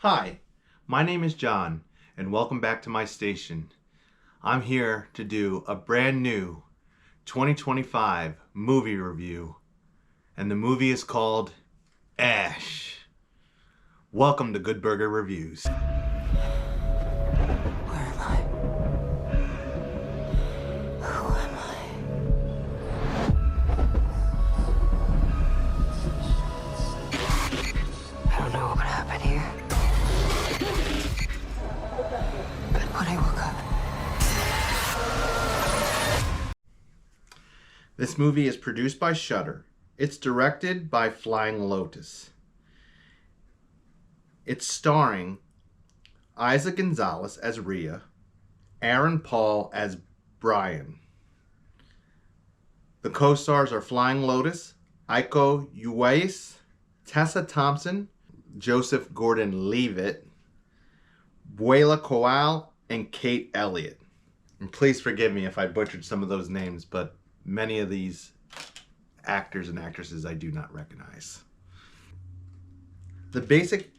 Hi, my name is John, and welcome back to my station. I'm here to do a brand new 2025 movie review, and the movie is called Ash. Welcome to Good Burger Reviews. Where am I? Who am I? I don't know what happened here. But when I woke up... This movie is produced by Shudder. It's directed by Flying Lotus. It's starring Eiza Gonzales as Rhea, Aaron Paul as Brian. The co-stars are Flying Lotus, Iko Uwais, Tessa Thompson, Joseph Gordon-Levitt, Buela Coal, and Kate Elliott. And please forgive me if I butchered some of those names, but many of these actors and actresses I do not recognize. The basic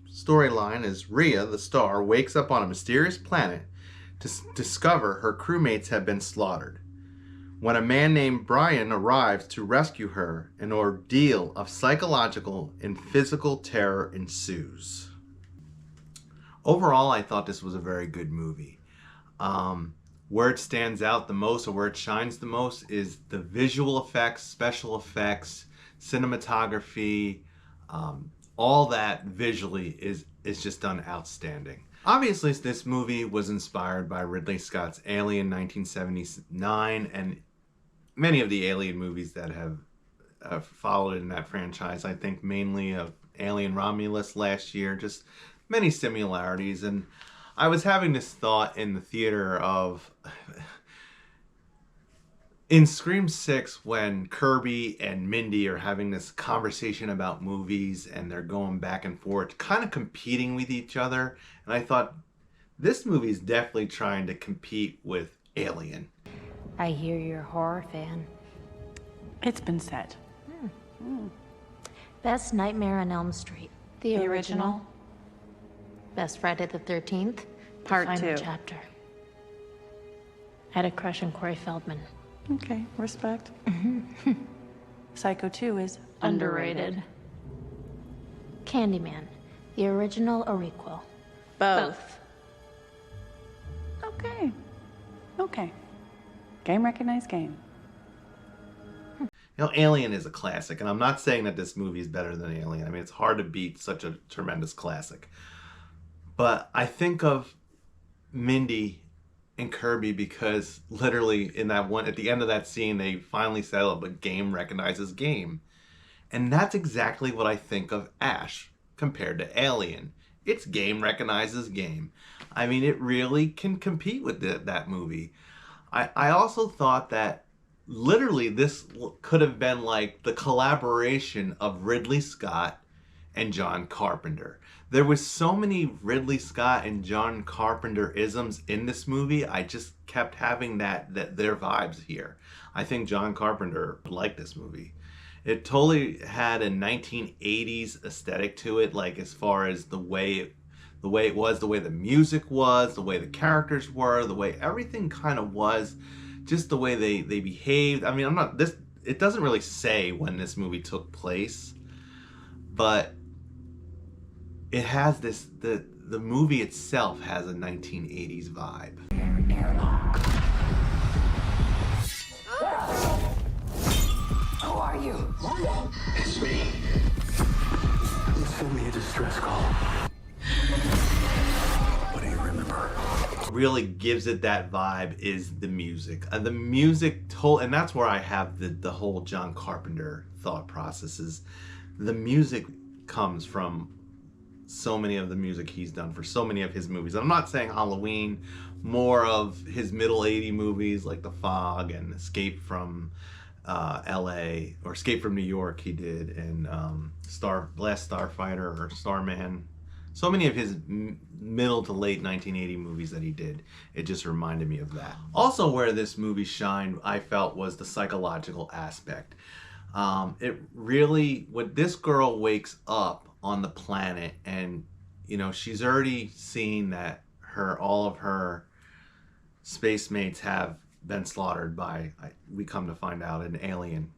storyline is Rhea, the star, wakes up on a mysterious planet to discover her crewmates have been slaughtered. When a man named Brian arrives to rescue her, an ordeal of psychological and physical terror ensues. Overall, I thought this was a very good movie. Where it stands out the most, or where it shines the most, is the visual effects, special effects, cinematography. All that visually is just done outstanding. Obviously, this movie was inspired by Ridley Scott's Alien 1979 and many of the Alien movies that have followed in that franchise. I think mainly of Alien Romulus last year, just many similarities. And I was having this thought in the theater of, in Scream 6, when Kirby and Mindy are having this conversation about movies and they're going back and forth, kind of competing with each other. And I thought, this movie is definitely trying to compete with Alien. I hear you're a horror fan. It's been said. Best Nightmare on Elm Street. The original. Best Friday the 13th. Part the final 2. chapter. I had a crush on Corey Feldman. Okay, respect. Psycho 2 is Underrated. Candyman. The original or requel? Both. Okay. Okay. Game recognized game. You know, Alien is a classic, and I'm not saying that this movie is better than Alien. I mean, it's hard to beat such a tremendous classic. But I think of Mindy and Kirby because literally in that one, at the end of that scene, they finally settle up a game recognizes game. And that's exactly what I think of Ash compared to Alien. It's game recognizes game. I mean, it really can compete with that movie. I also thought that literally this could have been like the collaboration of Ridley Scott and John Carpenter. There was so many Ridley Scott and John Carpenter isms in this movie. I just kept having that their vibes here. I think John Carpenter liked this movie. It totally had a 1980s aesthetic to it, like as far as the way it was, the way the music was, the way the characters were, the way everything kind of was, just the way they behaved. I mean, it doesn't really say when this movie took place, but it has this, the movie itself has a 1980s vibe. Who are you? It's me. Send me a distress call. What do you remember? Really gives it that vibe is the music. The music and that's where I have the whole John Carpenter thought processes. The music comes from so many of the music he's done for so many of his movies. I'm not saying Halloween, more of his middle 80s movies like The Fog and Escape from LA, or Escape from New York he did, and Last Starfighter or Starman. So many of his middle to late 1980 movies that he did, it just reminded me of that. Also where this movie shined, I felt, was the psychological aspect. It really, when this girl wakes up on the planet and you know, she's already seen that all of her space mates have been slaughtered by, we come to find out, an alien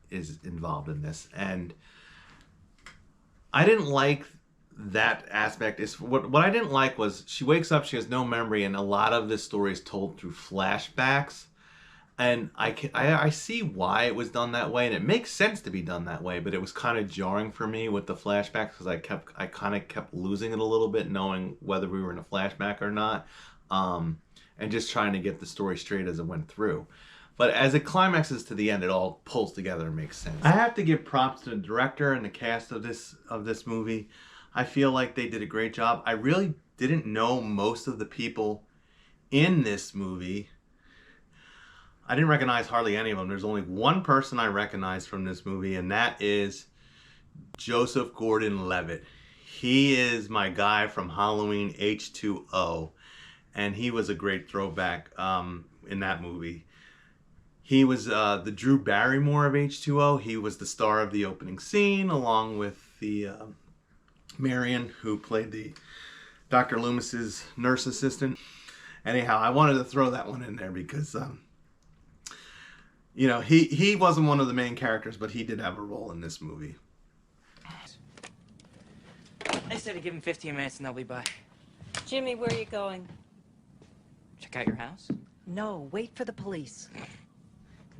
is involved in this. And I didn't like that aspect. Is what I didn't like was she wakes up, she has no memory, and a lot of this story is told through flashbacks. And I see why it was done that way, and it makes sense to be done that way, but it was kind of jarring for me with the flashbacks because I kind of kept losing it a little bit, knowing whether we were in a flashback or not, and just trying to get the story straight as it went through. But as it climaxes to the end, it all pulls together and makes sense. I have to give props to the director and the cast of this movie. I feel like they did a great job. I really didn't know most of the people in this movie. I didn't recognize hardly any of them. There's only one person I recognized from this movie, and that is Joseph Gordon-Levitt. He is my guy from Halloween H2O, and he was a great throwback in that movie. He was the Drew Barrymore of H2O. He was the star of the opening scene, along with the Marion, who played the Dr. Loomis's nurse assistant. Anyhow, I wanted to throw that one in there because you know, he wasn't one of the main characters, but he did have a role in this movie. I said to give him 15 minutes and they'll be by. Jimmy, where are you going? Check out your house? No, wait for the police.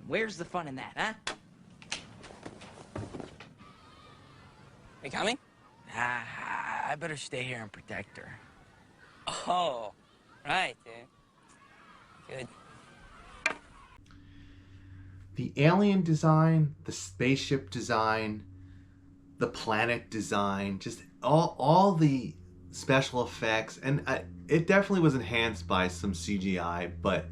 Where's the fun in that, huh? You coming? I better stay here and protect her. Oh, right, Good. The alien design, the spaceship design, the planet design, just all the special effects, and it definitely was enhanced by some CGI, but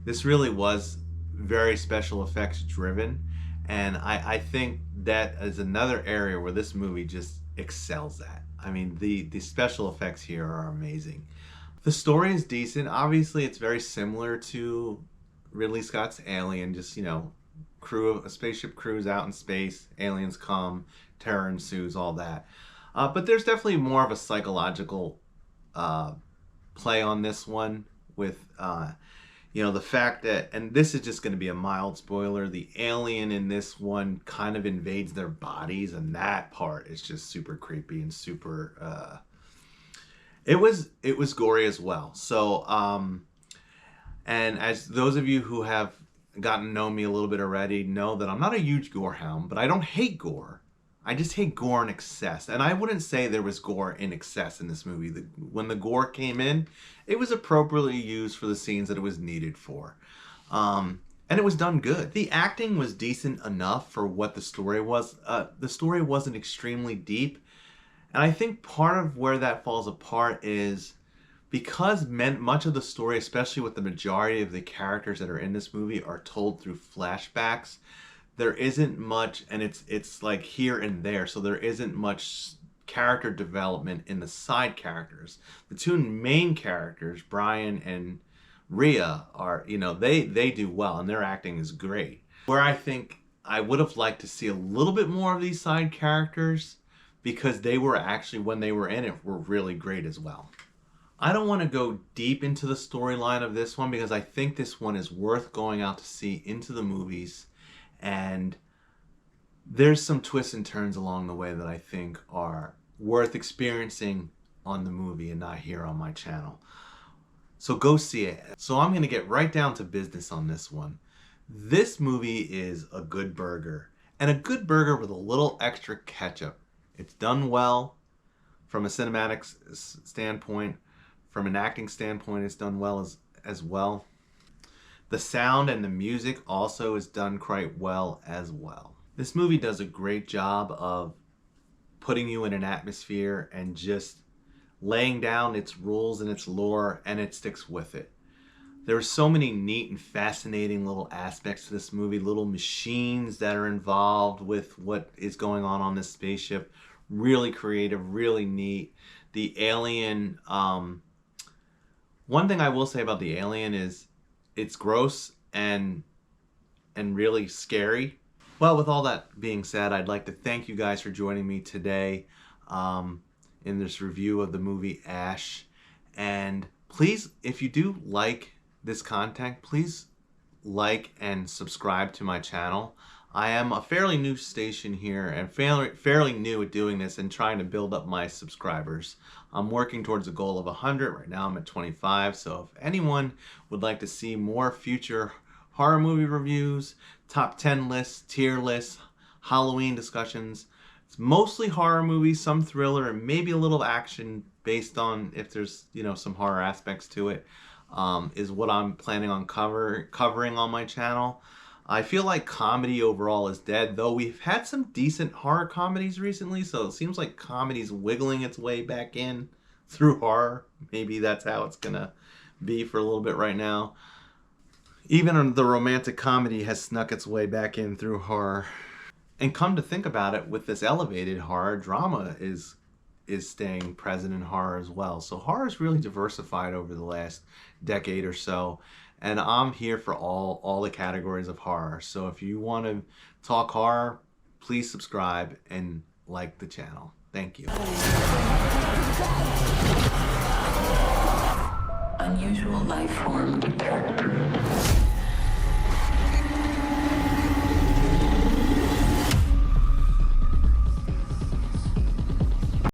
this really was very special effects driven, and I think that is another area where this movie just excels at. I mean, the special effects here are amazing. The story is decent. Obviously, it's very similar to Ridley Scott's Alien, just, you know, a spaceship cruise out in space, aliens come, terror ensues, all that. But there's definitely more of a psychological play on this one with, you know, the fact that, and this is just going to be a mild spoiler, the alien in this one kind of invades their bodies, and that part is just super creepy and super, it was gory as well. So, and as those of you who have gotten to know me a little bit already know that I'm not a huge gore hound, but I don't hate gore. I just hate gore in excess. And I wouldn't say there was gore in excess in this movie. When the gore came in, it was appropriately used for the scenes that it was needed for. And it was done good. The acting was decent enough for what the story was. The story wasn't extremely deep. And I think part of where that falls apart is because much of the story, especially with the majority of the characters that are in this movie, are told through flashbacks, there isn't much, and it's like here and there, so there isn't much character development in the side characters. The two main characters, Brian and Rhea, are, you know, they do well, and their acting is great. Where I think I would have liked to see a little bit more of these side characters, because they were actually, when they were in it, were really great as well. I don't want to go deep into the storyline of this one because I think this one is worth going out to see into the movies, and there's some twists and turns along the way that I think are worth experiencing on the movie and not here on my channel. So go see it. So I'm going to get right down to business on this one. This movie is a good burger, and a good burger with a little extra ketchup. It's done well from a cinematic standpoint. From an acting standpoint, it's done well as well. The sound and the music also is done quite well as well. This movie does a great job of putting you in an atmosphere and just laying down its rules and its lore, and it sticks with it. There are so many neat and fascinating little aspects to this movie, little machines that are involved with what is going on this spaceship. Really creative, really neat. The alien, one thing I will say about the alien is it's gross and really scary. Well, with all that being said, I'd like to thank you guys for joining me today in this review of the movie Ash. And please, if you do like this content, please like and subscribe to my channel. I am a fairly new station here and fairly new at doing this and trying to build up my subscribers. I'm working towards a goal of 100. Right now I'm at 25. So if anyone would like to see more future horror movie reviews, top 10 lists, tier lists, Halloween discussions, it's mostly horror movies, some thriller, and maybe a little action based on if there's, you know, some horror aspects to it, is what I'm planning on covering on my channel. I feel like comedy overall is dead, though we've had some decent horror comedies recently, so it seems like comedy's wiggling its way back in through horror. Maybe that's how it's gonna be for a little bit right now. Even the romantic comedy has snuck its way back in through horror. And come to think about it, with this elevated horror, drama is staying present in horror as well. So horror is really diversified over the last decade or so. And I'm here for all the categories of horror. So if you want to talk horror, please subscribe and like the channel. Thank you. Unusual life form detected.